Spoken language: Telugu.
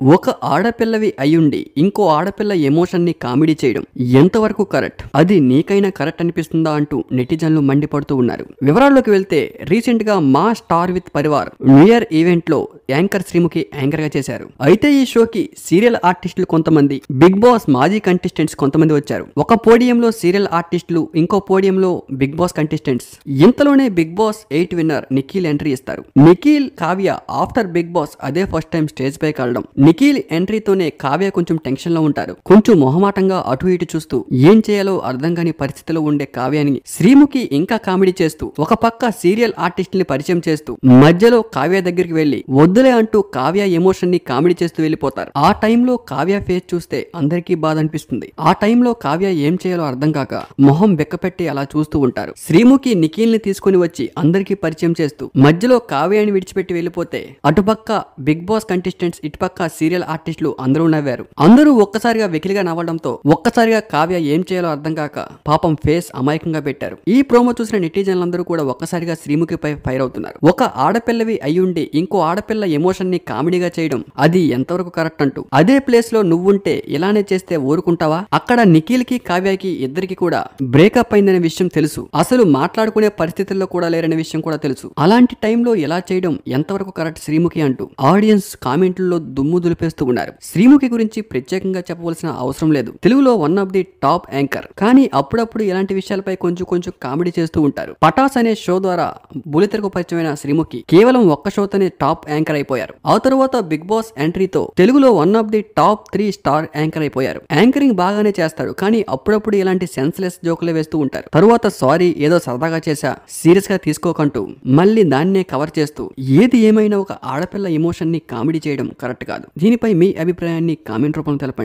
ఒక ఆడపిల్లవి అయ్యుండి ఇంకో ఆడపిల్ల ఎమోషన్ ని కామెడీ చేయడం ఎంతవరకు కరెక్ట్? అది నీకైనా కరెక్ట్ అనిపిస్తుందా అంటూ నెటిజన్లు మండిపడుతూ ఉన్నారు. వివరాల్లోకి వెళ్తే రీసెంట్ గా మా star with Parivar new year event లో యాంకర్ శ్రీముఖి యాంకర్ గా చేశారు. అయితే ఈ షోకి సీరియల్ ఆర్టిస్టులు కొంతమంది, బిగ్ బాస్ మాజీ కంటెస్టెంట్స్ కొంతమంది వచ్చారు. ఒక పోడియంలో సీరియల్ ఆర్టిస్టులు, ఇంకో పోడియంలో బిగ్ బాస్ కంటెస్టెంట్స్. ఇంతలోనే Bigg Boss 8 winner Nikhil entry ఇస్తారు. Nikhil, Kavya after Bigg Boss అదే ఫస్ట్ టైం స్టేజ్ పై కలడం. నిఖిల్ ఎంట్రీతోనే కావ్య కొంచెం టెన్షన్ లో ఉంటారు. కొంచెం మొహమాటంగా అటు ఇటు చూస్తూ ఏం చేయాలో అర్థం కాని పరిస్థితిలో ఉండే కావ్యాని శ్రీముఖి ఇంకా కామెడీ చేస్తూ ఒక పక్క సీరియల్ ఆర్టిస్ట్ ని పరిచయం చేస్తూ మధ్యలో కావ్య దగ్గరికి వెళ్లి వద్దులే అంటూ కావ్య ఎమోషన్ ని కామెడీ చేస్తూ వెళ్ళిపోతారు. ఆ టైంలో కావ్య ఫేస్ చూస్తే అందరికీ బాధ అనిపిస్తుంది. ఆ టైంలో కావ్య ఏం చేయాలో అర్థం కాక మొహం బెక్కపెట్టి అలా చూస్తూ ఉంటారు. శ్రీముఖి నిఖిల్ ని తీసుకుని వచ్చి అందరికీ పరిచయం చేస్తూ మధ్యలో కావ్యాని విడిచిపెట్టి వెళ్ళిపోతే అటుపక్క బిగ్ బాస్ కంటెస్టెంట్స్, ఇటుపక్క సీరియల్ ఆర్టిస్టులు అందరూ నవ్వారు. అందరూ ఒక్కసారిగా వెకిలిగా నవ్వడంతో ఒక్కసారిగా కావ్య ఏం చేయాలో అర్థం కాక పాపం ఫేస్ అమాయకంగా పెట్టారు. ఈ ప్రోమో చూసిన నెటిజన్లందరూ కూడా ఒక్కసారిగా శ్రీముఖిపై ఫైర్ అవుతున్నారు. ఒక ఆడపిల్లవి అయ్యుండి ఇంకో ఆడపిల్ల ఎమోషన్ ని కామెడీగా చేయడం అది ఎంతవరకు కరెక్ట్ అంటూ. అదే ప్లేస్ లో నువ్వుంటే ఇలానే చేస్తే ఊరుకుంటావా? అక్కడ నిఖిల్ కి కావ్యకి ఇద్దరికి కూడా బ్రేకప్ అయిందనే విషయం తెలుసు. అసలు మాట్లాడుకునే పరిస్థితుల్లో కూడా లేరనే విషయం కూడా తెలుసు. అలాంటి టైంలో ఎలా చేయడం ఎంతవరకు కరెక్ట్ శ్రీముఖి అంటూ ఆడియన్స్ కామెంట్లలో దుమ్ము దులిపేస్తూ ఉన్నారు. శ్రీముఖి గురించి ప్రత్యేకంగా చెప్పవలసిన అవసరం లేదు. తెలుగులో one of the top anchor. కానీ అప్పుడప్పుడు ఇలాంటి విషయాలపై కొంచెం కామెడీ చేస్తూ ఉంటారు. పటాస్ అనే షో ద్వారా బులితెరకు పరిచయమైన శ్రీముఖి కేవలం ఒక్క షోతోనే టాప్ యాంకర్ అయిపోయారు. ఆ తరువాత బిగ్ బాస్ ఎంట్రీతో తెలుగులో one of the top 3 star anchor అయిపోయారు. యాంకరింగ్ బాగానే చేస్తారు, కానీ అప్పుడప్పుడు ఇలాంటి సెన్స్లెస్ జోకులే వేస్తూ ఉంటారు. తరువాత సారీ ఏదో సరదాగా చేశా, సీరియస్ గా తీసుకోకంటూ మళ్ళీ దాన్నే కవర్ చేస్తూ ఏది ఏమైనా ఒక ఆడపిల్ల ఎమోషన్ ని కామెడీ చేయడం కరెక్ట్ కాదు. దీనిపై మీ అభిప్రాయాన్ని కామెంట్ రూపంలో తెలపండి.